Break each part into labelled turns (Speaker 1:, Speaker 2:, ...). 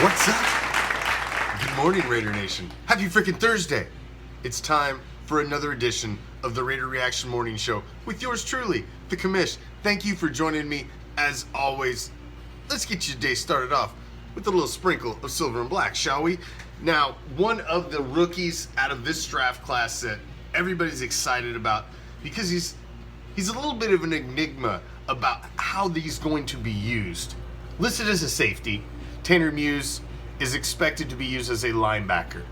Speaker 1: What's up? Good morning, Raider Nation. Happy freaking Thursday. It's time for another edition of the Raider Reaction Morning Show with yours truly, the Commish. Thank you for joining me as always. Let's get your day started off with a little sprinkle of silver and black, shall we? Now, one of the rookies out of this draft class that everybody's excited about because he's a little bit of an enigma about how he's going to be used. Listed as a safety, Tanner Muse is expected to be used as a linebacker.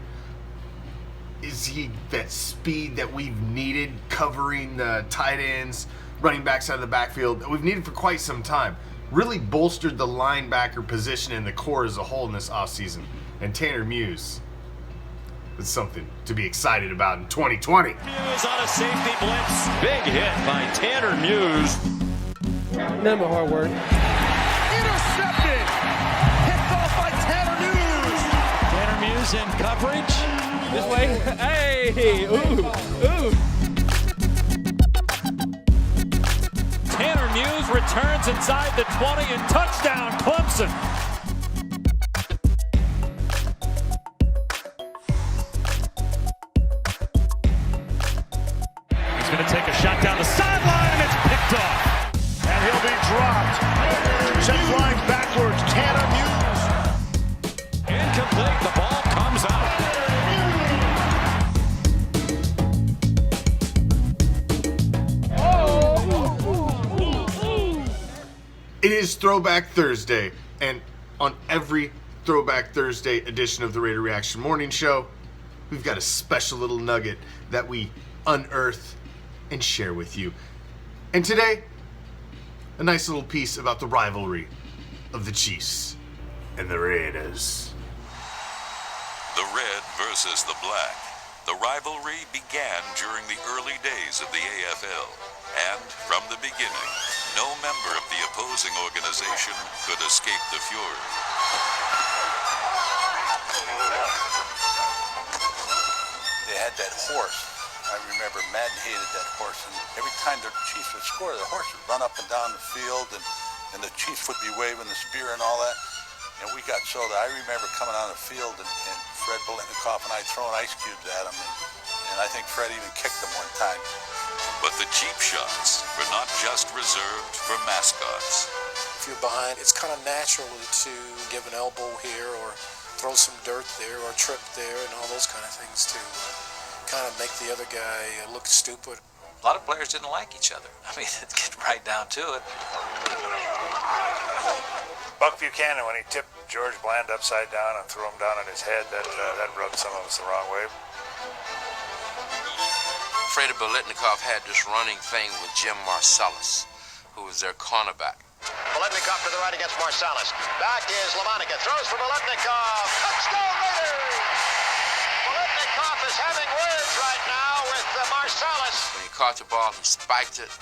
Speaker 1: Is he that speed that we've needed covering the tight ends, running backs out of the backfield that we've needed for quite some time? Really bolstered the linebacker position and the core as a whole in this offseason. And Tanner Muse is something to be excited about in 2020.
Speaker 2: Muse on a safety blitz. Big hit by Tanner Muse.
Speaker 3: None but hard work.
Speaker 2: Intercepted. Picked off by Tanner Muse. Tanner Muse in coverage.
Speaker 3: This way. Hey. Ooh.
Speaker 2: Tanner Muse returns inside the 20 and touchdown Clemson. He's going to take a shot down the sideline and it's picked off. And he'll be dropped. Sent flying backwards. Tanner Muse. Incomplete. The ball comes out.
Speaker 1: It is Throwback Thursday, and on every Throwback Thursday edition of the Raider Reaction Morning Show, we've got a special little nugget that we unearth and share with you. And today, a nice little piece about the rivalry of the Chiefs and the Raiders.
Speaker 4: The red versus the black. The rivalry began during the early days of the AFL, and from the beginning, no member of the opposing organization could escape the fury.
Speaker 5: They had that horse. I remember Madden hated that horse, and every time the Chiefs would score, the horse would run up and down the field, and the Chiefs would be waving the spear and all that. And we got so that I remember coming on the field and Fred Bolitnikoff and I throwing ice cubes at him, and I think Fred even kicked him one time.
Speaker 4: But the cheap shots were not just reserved for mascots.
Speaker 6: If you're behind, it's kind of natural to give an elbow here or throw some dirt there or trip there and all those kind of things to kind of make the other guy look stupid.
Speaker 7: A lot of players didn't like each other. I mean, get right down to it.
Speaker 8: Buck Buchanan, when he tipped George Bland upside down and threw him down on his head, that rubbed some of us the wrong way.
Speaker 9: Freddie Bolitnikoff had this running thing with Jim Marcellus, who was their cornerback.
Speaker 10: Bolitnikoff to the right against Marcellus. Back is Lamanica. Throws for Bolitnikoff. Touchdown Raiders! Bolitnikoff is having words right now with Marcellus.
Speaker 9: When he caught the ball, he spiked it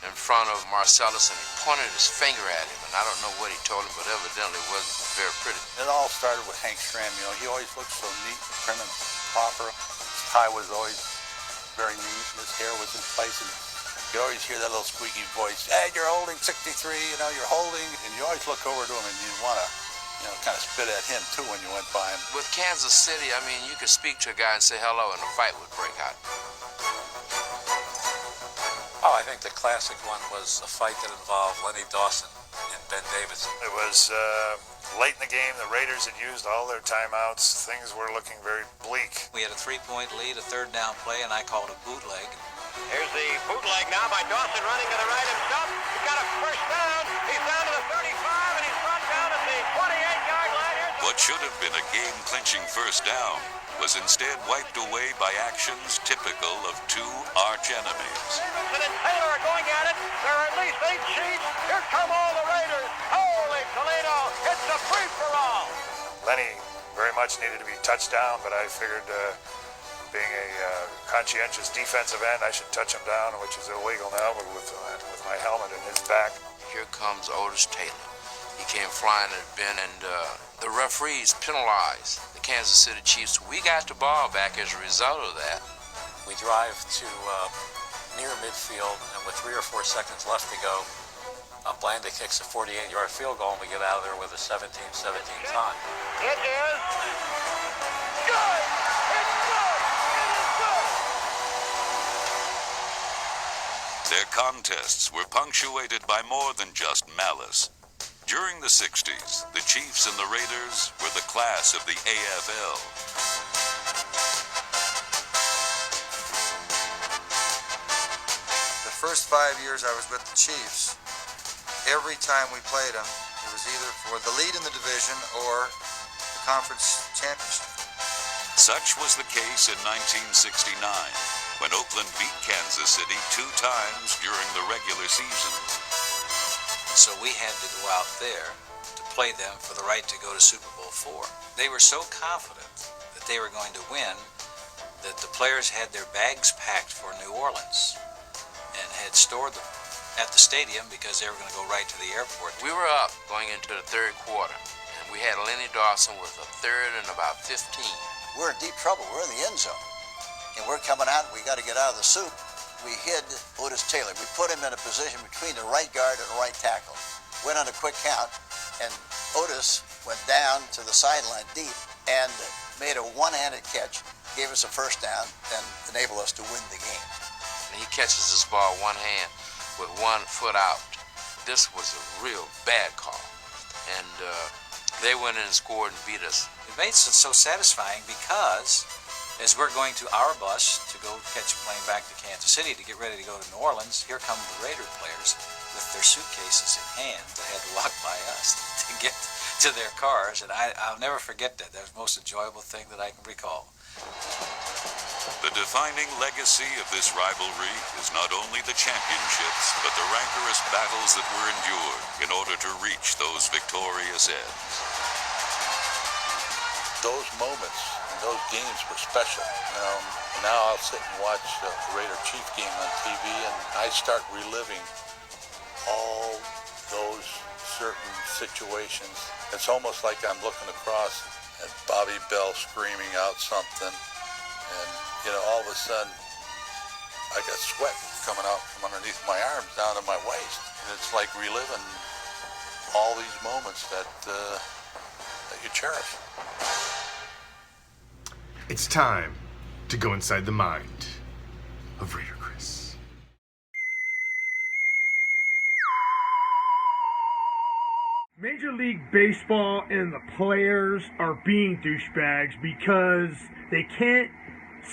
Speaker 9: in front of Marcellus and he pointed his finger at him. And I don't know what he told him, but evidently it wasn't very pretty.
Speaker 5: It all started with Hank Stram. You know, he always looked so neat and prim and proper. His tie was always very neat, and his hair was in place, and you always hear that little squeaky voice, hey, you're holding 63, you know, you're holding, and you always look over to him and you want to, you know, kind of spit at him too when you went by him.
Speaker 9: With Kansas City, I mean, you could speak to a guy and say hello and a fight would break out.
Speaker 7: Oh, I think the classic one was a fight that involved Lenny Dawson and Ben Davidson.
Speaker 8: It was late in the game. The Raiders had used all their timeouts. Things were looking very bleak.
Speaker 7: We had a 3-point lead, a third down play, and I called a bootleg.
Speaker 10: Here's the bootleg now by Dawson running to the right himself. He's got a first down. He's down to the 35, and he's brought down at the 28-yard line.
Speaker 4: What should have been a game-clinching first down was instead wiped away by actions typical of two arch-enemies.
Speaker 10: Davidson and Taylor are going at it. There are at least 8 sheets. Here come all the Raiders. Holy Toledo, it's a free-for-all.
Speaker 8: Lenny very much needed to be touched down, but I figured being a conscientious defensive end, I should touch him down, which is illegal now with my helmet in his back.
Speaker 9: Here comes Otis Taylor. He came flying at Ben, and the referees penalized the Kansas City Chiefs. We got the ball back as a result of that.
Speaker 6: We drive to near midfield, and with 3 or 4 seconds left to go,
Speaker 7: Blanda kicks a 48-yard field goal, and we get out of there with a 17-17 tie.
Speaker 10: It is good! It's good! It is good!
Speaker 4: Their contests were punctuated by more than just malice. During the 60s, the Chiefs and the Raiders were the class of the AFL.
Speaker 11: The first 5 years I was with the Chiefs, every time we played them, it was either for the lead in the division or the conference championship.
Speaker 4: Such was the case in 1969, when Oakland beat Kansas City 2 times during the regular season.
Speaker 7: So we had to go out there to play them for the right to go to Super Bowl IV. They were so confident that they were going to win that the players had their bags packed for New Orleans and had stored them at the stadium because they were going to go right to the airport.
Speaker 9: We were up going into the third quarter, and we had Lenny Dawson with a third and about 15.
Speaker 12: We're in deep trouble. We're in the end zone. And we're coming out. We got to get out of the soup. We hid Otis Taylor. We put him in a position between the right guard and the right tackle. Went on a quick count, and Otis went down to the sideline deep and made a one-handed catch, gave us a first down, and enabled us to win the game.
Speaker 9: And he catches this ball one hand with 1 foot out. This was a real bad call. And they went in and scored and beat us.
Speaker 7: It made it so satisfying because as we're going to our bus to go catch a plane back to Kansas City to get ready to go to New Orleans, here come the Raider players with their suitcases in hand that had to walk by us to get to their cars. And I'll never forget that. That was the most enjoyable thing that I can recall.
Speaker 4: The defining legacy of this rivalry is not only the championships, but the rancorous battles that were endured in order to reach those victorious ends.
Speaker 5: Those moments, those games were special. Now I'll sit and watch the Raider Chief game on TV, and I start reliving all those certain situations. It's almost like I'm looking across at Bobby Bell screaming out something, and all of a sudden I got sweat coming out from underneath my arms down to my waist, and it's like reliving all these moments that you cherish.
Speaker 1: It's time to go inside the mind of Raider Chris.
Speaker 13: Major League Baseball and the players are being douchebags because they can't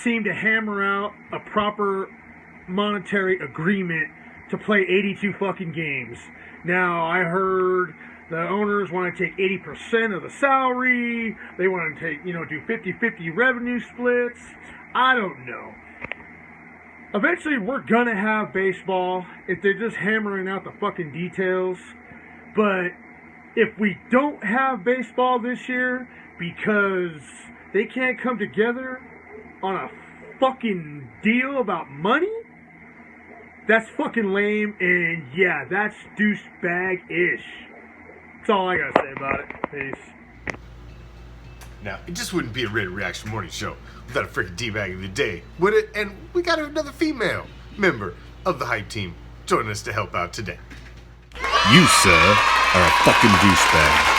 Speaker 13: seem to hammer out a proper monetary agreement to play 82 fucking games. Now, I heard the owners want to take 80% of the salary. They want to take, do 50-50 revenue splits. I don't know. Eventually, we're going to have baseball if they're just hammering out the fucking details. But if we don't have baseball this year because they can't come together on a fucking deal about money, that's fucking lame, and yeah, that's douchebag-ish. That's all I gotta say about it. Peace.
Speaker 1: Now, it just wouldn't be a Raider Reaction Morning Show without a freaking D-bag of the day, would it? And we got another female member of the hype team joining us to help out today.
Speaker 14: You, sir, are a fucking douchebag.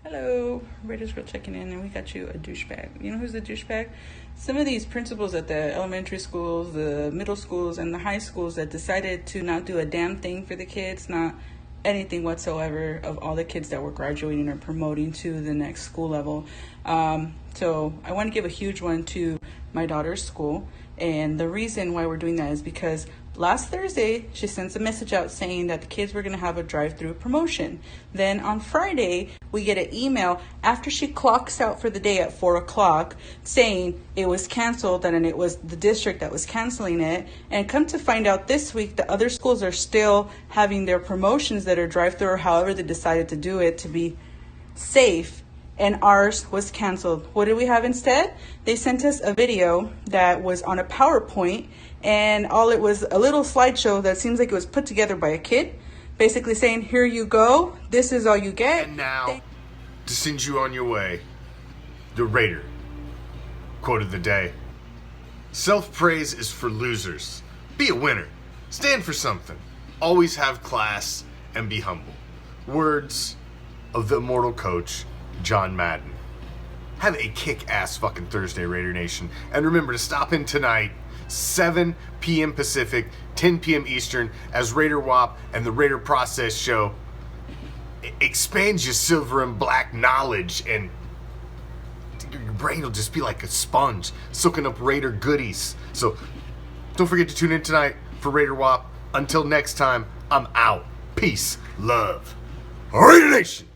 Speaker 15: Hello, Raiders Girl checking in, and we got you a douchebag. You know who's the douchebag? Some of these principals at the elementary schools, the middle schools, and the high schools that decided to not do a damn thing for the kids, not anything whatsoever of all the kids that were graduating or promoting to the next school level. So I want to give a huge one to my daughter's school, and the reason why we're doing that is because last Thursday, she sends a message out saying that the kids were going to have a drive-through promotion. Then on Friday, we get an email after she clocks out for the day at 4 o'clock saying it was canceled and it was the district that was canceling it. And come to find out this week, the other schools are still having their promotions that are drive-through or however they decided to do it to be safe. And ours was canceled. What did we have instead? They sent us a video that was on a PowerPoint, and all it was a little slideshow that seems like it was put together by a kid, basically saying, here you go, this is all you get.
Speaker 1: And now, to send you on your way, the Raider quote of the day: self-praise is for losers. Be a winner. Stand for something. always have class, and be humble. Words of the immortal coach, John Madden. Have a kick-ass fucking Thursday, Raider Nation. And remember to stop in tonight, 7 p.m. Pacific, 10 p.m. Eastern, as Raider WAP and the Raider Process Show expands your silver and black knowledge, and your brain will just be like a sponge, soaking up Raider goodies. So don't forget to tune in tonight for Raider WAP. Until next time, I'm out. Peace, love, Raider Nation.